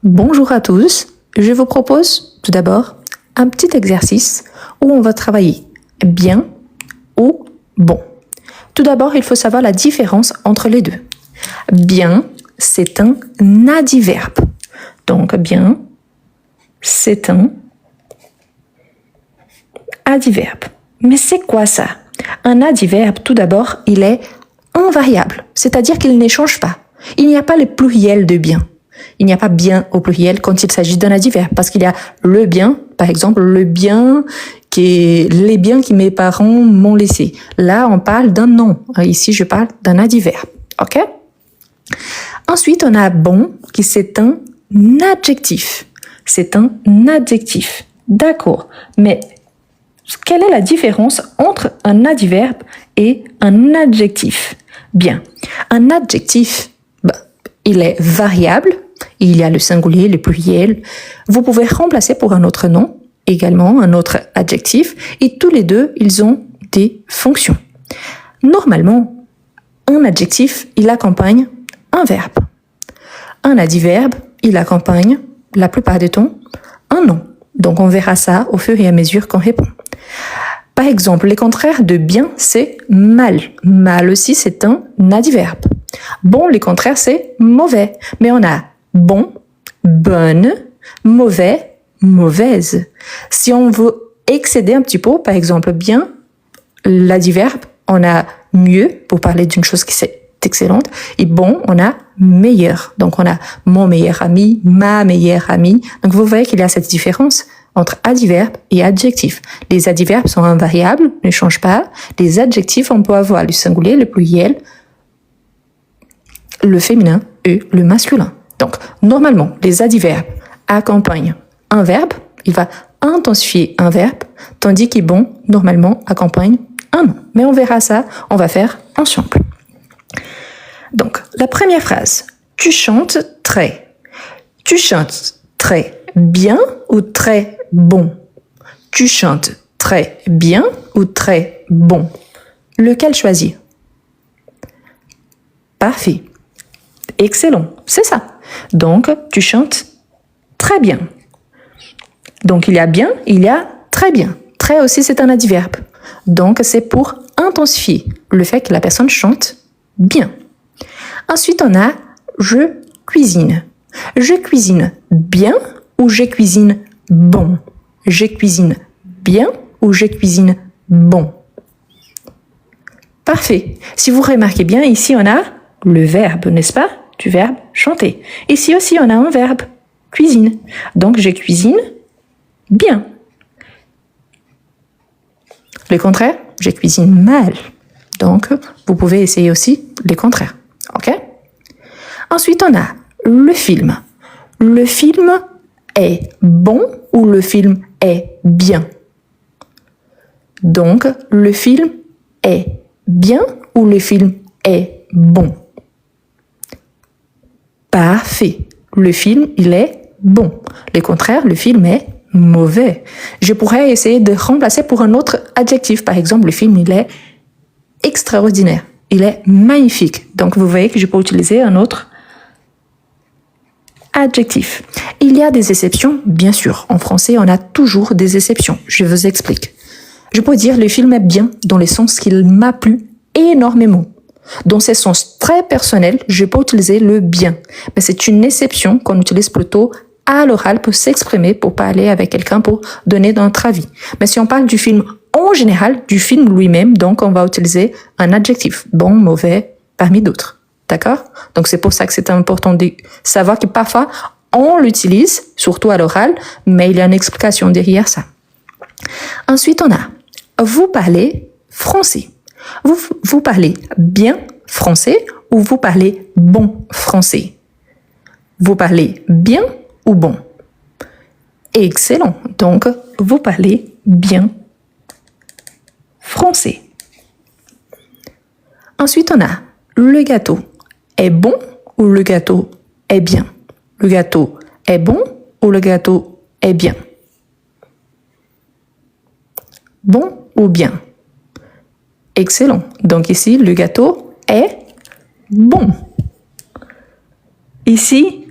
Bonjour à tous, je vous propose tout d'abord un petit exercice où on va travailler bien ou bon. Tout d'abord, il faut savoir la différence entre les deux. Bien, c'est un adverbe. Donc, bien, c'est un adverbe. Mais c'est quoi ça? Un adverbe, tout d'abord, il est invariable, c'est-à-dire qu'il n'échange pas. Il n'y a pas le pluriel de bien. Il n'y a pas bien au pluriel quand il s'agit d'un adverbe, parce qu'il y a le bien, par exemple, les biens que mes parents m'ont laissés. Là, on parle d'un nom. Ici, je parle d'un adverbe. OK? Ensuite, on a bon, qui c'est un adjectif. C'est un adjectif. D'accord. Mais quelle est la différence entre un adverbe et un adjectif? Bien, un adjectif, il est variable. Il y a le singulier, le pluriel. Vous pouvez remplacer pour un autre nom, également un autre adjectif, et tous les deux, ils ont des fonctions. Normalement, un adjectif, il accompagne un verbe. Un adverbe, il accompagne, la plupart du temps, un nom. Donc, on verra ça au fur et à mesure qu'on répond. Par exemple, les contraires de bien, c'est mal. Mal aussi, c'est un adverbe. Bon, les contraires, c'est mauvais. Mais on a bon, bonne, mauvais, mauvaise. Si on veut excéder un petit peu, par exemple, bien, l'adverbe, on a mieux pour parler d'une chose qui est excellente. Et bon, on a meilleur. Donc, on a mon meilleur ami, ma meilleure amie. Donc, vous voyez qu'il y a cette différence entre adverbe et adjectif. Les adverbes sont invariables, ne changent pas. Les adjectifs, on peut avoir le singulier, le pluriel, le féminin et le masculin. Donc, normalement, les adverbes accompagnent un verbe, il va intensifier un verbe, tandis que bon, normalement, accompagne un nom. Mais on verra ça, on va faire ensemble. Donc, la première phrase, tu chantes très. Tu chantes très bien ou très bon? Tu chantes très bien ou très bon? Lequel choisir? Parfait. Excellent, c'est ça. Donc, tu chantes très bien. Donc, il y a bien, il y a très bien. Très aussi, c'est un adverbe. Donc, c'est pour intensifier le fait que la personne chante bien. Ensuite, on a je cuisine. Je cuisine bien ou je cuisine bon? Je cuisine bien ou je cuisine bon? Parfait. Si vous remarquez bien, ici, on a le verbe, n'est-ce pas? Du verbe chanter. Ici aussi, on a un verbe, cuisine. Donc, je cuisine bien. Le contraire, je cuisine mal. Donc, vous pouvez essayer aussi les contraires. OK? Ensuite, on a le film. Le film est bon ou le film est bien? Donc, le film est bien ou le film est bon? Parfait. Le film, il est bon. Le contraire, le film est mauvais. Je pourrais essayer de remplacer pour un autre adjectif. Par exemple, le film, il est extraordinaire. Il est magnifique. Donc, vous voyez que je peux utiliser un autre adjectif. Il y a des exceptions, bien sûr. En français, on a toujours des exceptions. Je vous explique. Je peux dire le film est bien dans le sens qu'il m'a plu énormément. Dans ce sens très personnel, je peux utiliser le bien. Mais c'est une exception qu'on utilise plutôt à l'oral pour s'exprimer, pour parler avec quelqu'un, pour donner notre avis. Mais si on parle du film en général, du film lui-même, donc on va utiliser un adjectif. Bon, mauvais, parmi d'autres. D'accord? Donc c'est pour ça que c'est important de savoir que parfois on l'utilise, surtout à l'oral, mais il y a une explication derrière ça. Ensuite, on a vous parlez français. Vous parlez bien français ou vous parlez bon français? Vous parlez bien ou bon? Excellent. Donc, vous parlez bien français. Ensuite, on a le gâteau est bon ou le gâteau est bien? Le gâteau est bon ou le gâteau est bien? Bon ou bien? Excellent. Donc ici, le gâteau est bon. Ici,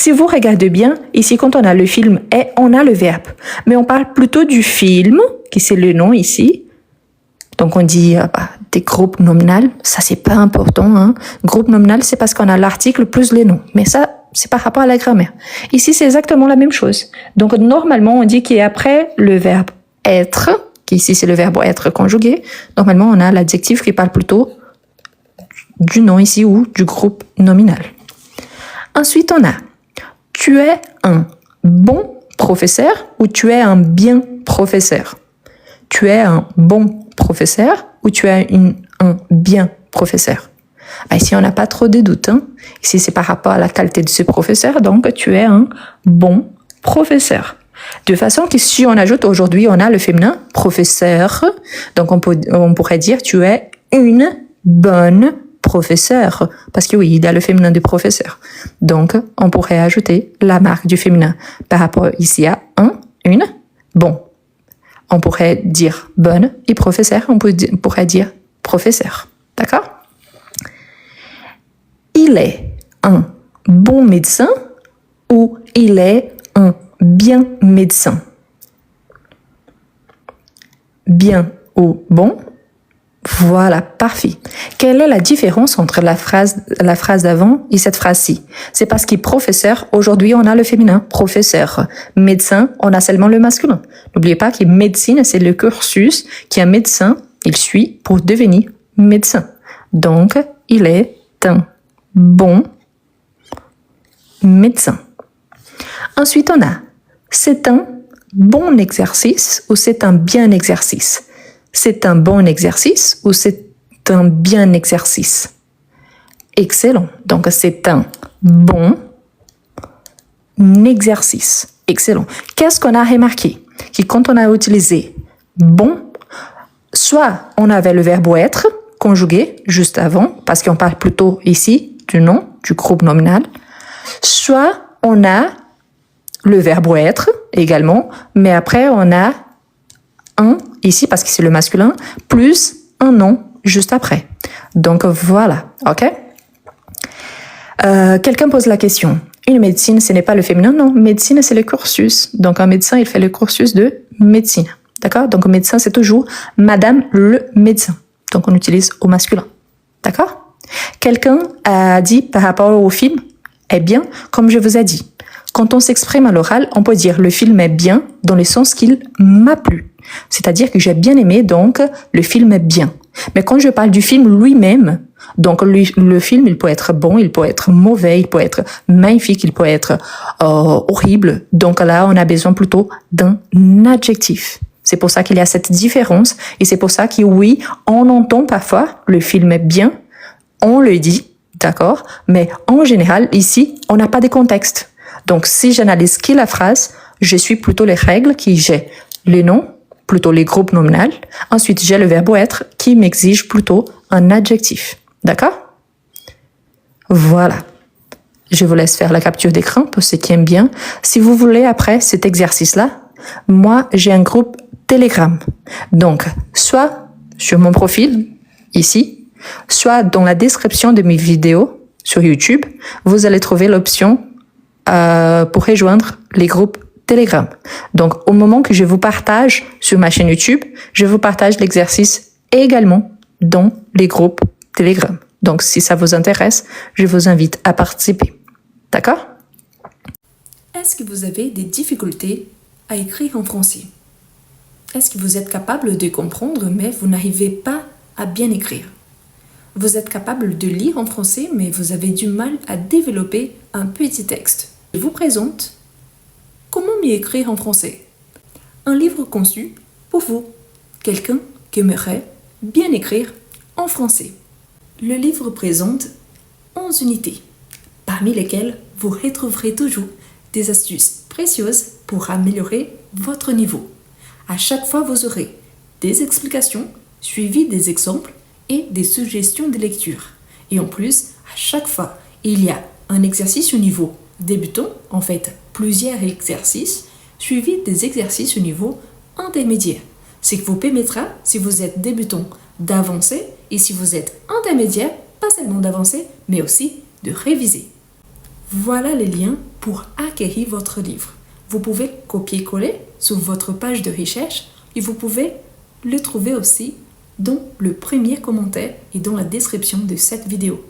Si vous regardez bien, ici, quand on a le film est, on a le verbe. Mais on parle plutôt du film, qui c'est le nom ici. Donc, on dit des groupes nominales. Ça, c'est pas important. Hein. Groupe nominal, c'est parce qu'on a l'article plus les noms. Mais ça, c'est par rapport à la grammaire. Ici, c'est exactement la même chose. Donc, normalement, on dit qu'après le verbe être, qui ici, c'est le verbe être conjugué, normalement, on a l'adjectif qui parle plutôt du nom ici ou du groupe nominal. Ensuite, on a tu es un bon professeur ou tu es un bien professeur. Tu es un bon professeur ou tu es un bien professeur. Ici, on n'a pas trop de doutes. Hein. Ici, c'est par rapport à la qualité de ce professeur, donc tu es un bon professeur. De façon que si on ajoute aujourd'hui, on a le féminin professeur, donc on pourrait dire tu es une bonne professeur, parce que oui, il y a le féminin du professeur. Donc, on pourrait ajouter la marque du féminin par rapport ici à un, une, bon. On pourrait dire bonne et professeur, on pourrait dire professeur. D'accord? Il est un bon médecin ou il est un bien médecin. Bien ou bon? Voilà, parfait. Quelle est la différence entre la phrase d'avant et cette phrase-ci? C'est parce que professeur, aujourd'hui, on a le féminin, professeur. Médecin, on a seulement le masculin. N'oubliez pas que médecine, c'est le cursus qu'un médecin, il suit pour devenir médecin. Donc, il est un bon médecin. Ensuite, on a c'est un bon exercice ou c'est un bien exercice. C'est un bon exercice ou c'est un bien exercice? Excellent. Donc, c'est un bon exercice. Excellent. Qu'est-ce qu'on a remarqué? Que quand on a utilisé bon, soit on avait le verbe être conjugué juste avant, parce qu'on parle plutôt ici du nom, du groupe nominal, soit on a le verbe être également, mais après on a un ici parce que c'est le masculin, plus un nom juste après. Donc voilà, ok? Quelqu'un pose la question. Une médecine, ce n'est pas le féminin, non. Médecine, c'est le cursus. Donc un médecin, il fait le cursus de médecine. D'accord? Donc médecin, c'est toujours madame le médecin. Donc on utilise au masculin. D'accord? Quelqu'un a dit par rapport au film, eh bien, comme je vous ai dit, quand on s'exprime à l'oral, on peut dire le film est bien dans le sens qu'il m'a plu. C'est-à-dire que j'ai bien aimé, donc le film est bien. Mais quand je parle du film lui-même, donc le film, il peut être bon, il peut être mauvais, il peut être magnifique, il peut être horrible. Donc là, on a besoin plutôt d'un adjectif. C'est pour ça qu'il y a cette différence. Et c'est pour ça que oui, on entend parfois le film est bien, on le dit, d'accord? Mais en général, ici, on n'a pas de contexte. Donc, si j'analyse qui la phrase, je suis plutôt les règles qui j'ai le nom, plutôt les groupes nominaux. Ensuite, j'ai le verbe être qui m'exige plutôt un adjectif. D'accord? Voilà. Je vous laisse faire la capture d'écran pour ceux qui aiment bien. Si vous voulez, après cet exercice-là, moi, j'ai un groupe Telegram. Donc, soit sur mon profil, ici, soit dans la description de mes vidéos sur YouTube, vous allez trouver l'option pour rejoindre les groupes Telegram. Donc, au moment que je vous partage sur ma chaîne YouTube, je vous partage l'exercice également dans les groupes Telegram. Donc, si ça vous intéresse, je vous invite à participer. D'accord? Est-ce que vous avez des difficultés à écrire en français? Est-ce que vous êtes capable de comprendre, mais vous n'arrivez pas à bien écrire? Vous êtes capable de lire en français, mais vous avez du mal à développer un petit texte. Je vous présente Comment mieux écrire en français? Un livre conçu pour vous, quelqu'un qui aimerait bien écrire en français. Le livre présente 11 unités, parmi lesquelles vous retrouverez toujours des astuces précieuses pour améliorer votre niveau. À chaque fois, vous aurez des explications suivies des exemples et des suggestions de lecture. Et en plus, à chaque fois, il y a un exercice au niveau débutant, en fait plusieurs exercices, suivis des exercices au niveau intermédiaire. Ce qui vous permettra, si vous êtes débutant, d'avancer, et si vous êtes intermédiaire, pas seulement d'avancer, mais aussi de réviser. Voilà les liens pour acquérir votre livre. Vous pouvez copier-coller sur votre page de recherche et vous pouvez le trouver aussi dans le premier commentaire et dans la description de cette vidéo.